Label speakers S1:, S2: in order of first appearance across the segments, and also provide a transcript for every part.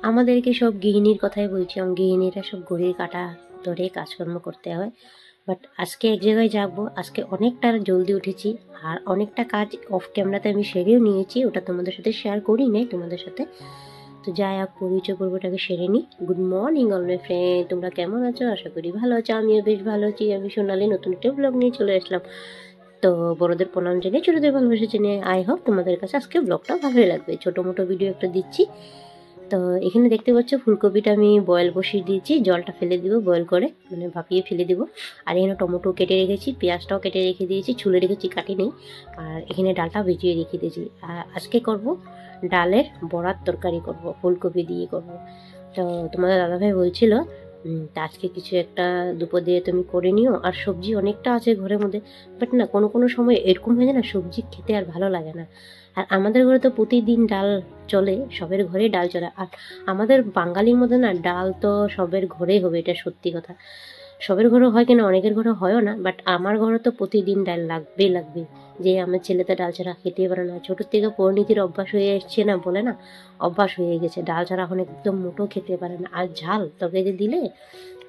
S1: আমাদেরকে সব গৃহিণীর কথাই বলছি, গৃহিণীরা সব ঘড়ির কাঁটা ধরে কাজকর্ম করতে হয়। বাট আজকে এক জায়গায় যাবো, আজকে অনেকটা জলদি উঠেছি আর অনেকটা কাজ অফ ক্যামেরাতে আমি সেরেও নিয়েছি, ওটা তোমাদের সাথে শেয়ার করি নাই তোমাদের সাথে। তো যাই হোক, পরিচয় পর্বটাকে সেরে নিই। Good morning all my friend, তোমরা কেমন আছো? আশা করি ভালো আছো, আমিও বেশ ভালো আছি। আমি সোনালি নতুন একটা ব্লগ নিয়ে চলে আসলাম। তো বড়দের প্রণাম জানিয়ে ছোটদের ভালোবাসা জানিয়ে আই হোপ তোমাদের কাছে আজকে ব্লগটা ভালোই লাগবে। ছোটো মোটো ভিডিও একটা দিচ্ছি। তো এখানে দেখতে পাচ্ছ ফুলকপিটা আমি বয়েল বসিয়ে দিয়েছি, জলটা ফেলে দিব বয়েল করে, মানে ভাপিয়ে ফেলে দিব। আর এখানে টমেটো কেটে রেখেছি, পেঁয়াজটাও কেটে রেখে দিয়েছি, ছুলে রেখেছি, কাটি নেই। আর এখানে ডালটা ভিজিয়ে রেখে দিয়েছি। আর আজকে করব ডালের বড়ার তরকারি করব, ফুলকপি দিয়ে করব। তো তোমাদের দাদাভাই বলছিল তা আজকে কিছু একটা দুপুর দিয়ে তুমি করে নিও। আর সবজি অনেকটা আছে ঘরের মধ্যে, বাট না কোনো কোনো সময় এরকম হয়ে যায় না, সবজি খেতে আর ভালো লাগে না। আর আমাদের ঘরে তো প্রতিদিন ডাল চলে, সবের ঘরে ডাল চলে। আর আমাদের বাঙালির মধ্যে না ডাল তো সবের ঘরেই হবে, এটা সত্যি কথা। সবের ঘরে হয় কিনা, অনেকের ঘরে হয়ও না, বাট আমার ঘরে তো প্রতিদিন ডাল লাগবেই লাগবে। যে আমার ছেলে তো ডাল ছাড়া খেতে পারে না, ছোটোর থেকে পরিণতির অভ্যাস হয়ে এসছে না, বলে না, অভ্যাস হয়ে গেছে। ডাল ছাড়া এখন একদম মোটো খেতে পারে না। আর ঝাল তরকারি দিলে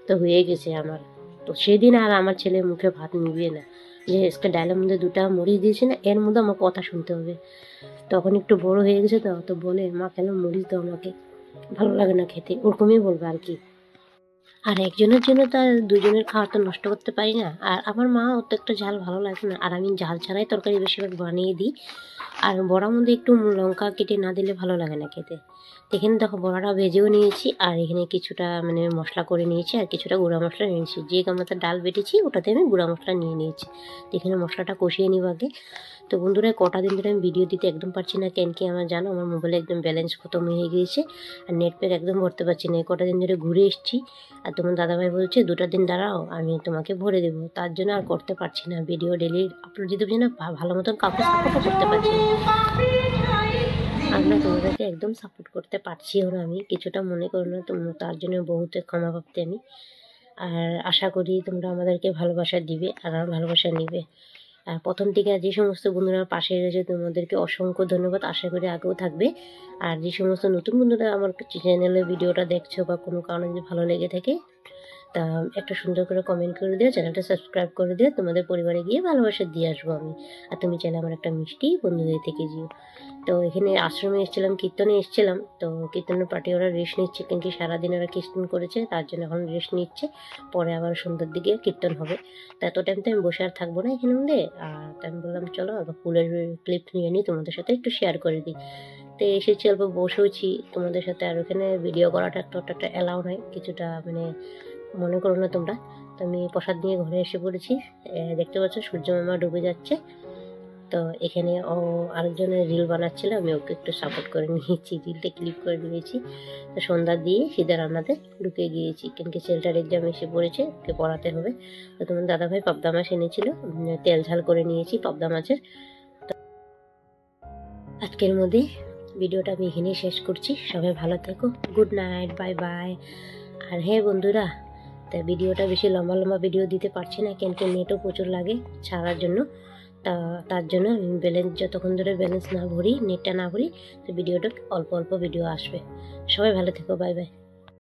S1: তো হয়ে গেছে আমার। তো সেদিন আর আমার ছেলের মুখে ভাত নিবে না, যে আজকে ডালের মধ্যে 2টা মরিচ দিয়েছে না, এর মধ্যে আমার কথা শুনতে হবে। তখন একটু বড় হয়ে গেছে, তো বলে মা কেন মরিচ দাও আমাকে, ভালো লাগে না খেতে, ওরকমই বলবে আর কি। আর একজনের জন্য তো আর দুজনের খাওয়া তো নষ্ট করতে পারি না। আর আমার মা অত একটা ঝাল ভালো লাগে না, আর আমি ঝাল ছাড়াই তরকারি বেশিরভাগ বানিয়ে দিই। আর বড়ার মধ্যে একটু লঙ্কা কেটে না দিলে ভালো লাগে না খেতে। এখানে দেখো বড়াটা ভেজেও নিয়েছি, আর এখানে কিছুটা মানে মশলা করে নিয়েছি, আর কিছুটা গুঁড়া মশলা নিয়েছি। যে গামলাতে ডাল বেটেছি ওটাতে আমি গুঁড়া মশলা নিয়ে নিয়েছি। এখানে মশলাটা কষিয়ে নিব আগে। তো বন্ধুরা, কটা দিন ধরে আমি ভিডিও দিতে একদম পারছি না, কেন কি আমার জানো, আমার মোবাইলে একদম ব্যালেন্স খতম হয়ে গিয়েছে, আর নেট প্যাক একদম ভরতে পারছি না। কটা দিন ধরে ঘুরে এসেছি, আর তোমার দাদাভাই বলছে 2টা দিন দাঁড়াও আমি তোমাকে ভরে দেবো, তার জন্য আর করতে পারছি না ভিডিও ডেলি আপলোড দিতে পারছি না, ভালো মতন কাউকে সাপোর্টও করতে পারছি না। আর না, তোমাদেরকে একদম সাপোর্ট করতে পারছিও না আমি, কিছুটা মনে করো না তোমরা, তার জন্য বহুত ক্ষমা ভাবতে আমি। আর আশা করি তোমরা আমাদেরকে ভালোবাসা দিবে আর আমার ভালোবাসা নিবে। আর প্রথম থেকে যে সমস্ত বন্ধুরা পাশে রয়েছে তোমাদেরকে অসংখ্য ধন্যবাদ, আশা করি আগেও থাকবে। আর যে সমস্ত নতুন বন্ধুরা আমার চ্যানেলে ভিডিওটা দেখছো বা কোনো কারণে যদি ভালো লেগে থাকে, তা একটা সুন্দর করে কমেন্ট করে দিও, চ্যানেলটা সাবস্ক্রাইব করে দিও, তোমাদের পরিবারে গিয়ে ভালোবাসা দিয়ে আসবো আমি। আর তুমি চাইলে আমার একটা মিষ্টি বন্ধুদের থেকে যেও। তো এখানে আশ্রমে এসেছিলাম, কীর্তনে এসেছিলাম, তো কীর্তনের পার্টি ওরা রেস্ট নিচ্ছে, কিন্তু সারাদিন ওরা কীর্তন করেছে, তার জন্য এখন রেস্ট নিচ্ছে। পরে আবার সন্ধ্যার দিকে কীর্তন হবে। তা এত টাইম তো আমি বসে আর থাকবো না এখানে মধ্যে। আর আমি বললাম চলো আবার ফুলের ক্লিপ নিয়ে নিই, তোমাদের সাথে একটু শেয়ার করে দিই। তো এসেছি, অল্প বসেওছি তোমাদের সাথে। আর ওখানে ভিডিও করাটা একটা অ্যালাউ নয়, কিছুটা মানে মনে করো না তোমরা। তো আমি প্রসাদ নিয়ে ঘরে এসে পড়েছি। দেখতে পাচ্ছ সূর্য মামা ডুবে যাচ্ছে। তো এখানে ও আরেকজনের রিল বানাচ্ছিল, আমি ওকে একটু সাপোর্ট করে নিয়েছি, রিলটা ক্লিক করে নিয়েছি। তো সন্ধ্যা দিয়ে সিধা রান্নাতে ঢুকে গিয়েছি, কিন্তু ছেলেটার এক্সাম এসে পড়েছে, ওকে পড়াতে হবে। তো তোমার দাদাভাই পাবদা মাছ এনেছিল, তেল ঝাল করে নিয়েছি পাবদা মাছের। তো আজকের মধ্যে ভিডিওটা আমি এখানেই শেষ করছি। সবাই ভালো থেকো, গুড নাইট, বাই বাই। আর হ্যাঁ বন্ধুরা, তা ভিডিওটা বেশি লম্বা লম্বা ভিডিও দিতে পারছি না, কেন কি নেটও প্রচুর লাগে ছাড়ার জন্য। তার জন্য আমি ব্যালেন্স যতক্ষণ ধরে ব্যালেন্স না ভরি, নেটটা না ভরি, তো ভিডিওটা অল্প অল্প ভিডিও আসবে। সবাই ভালো থেকো, বাই বাই।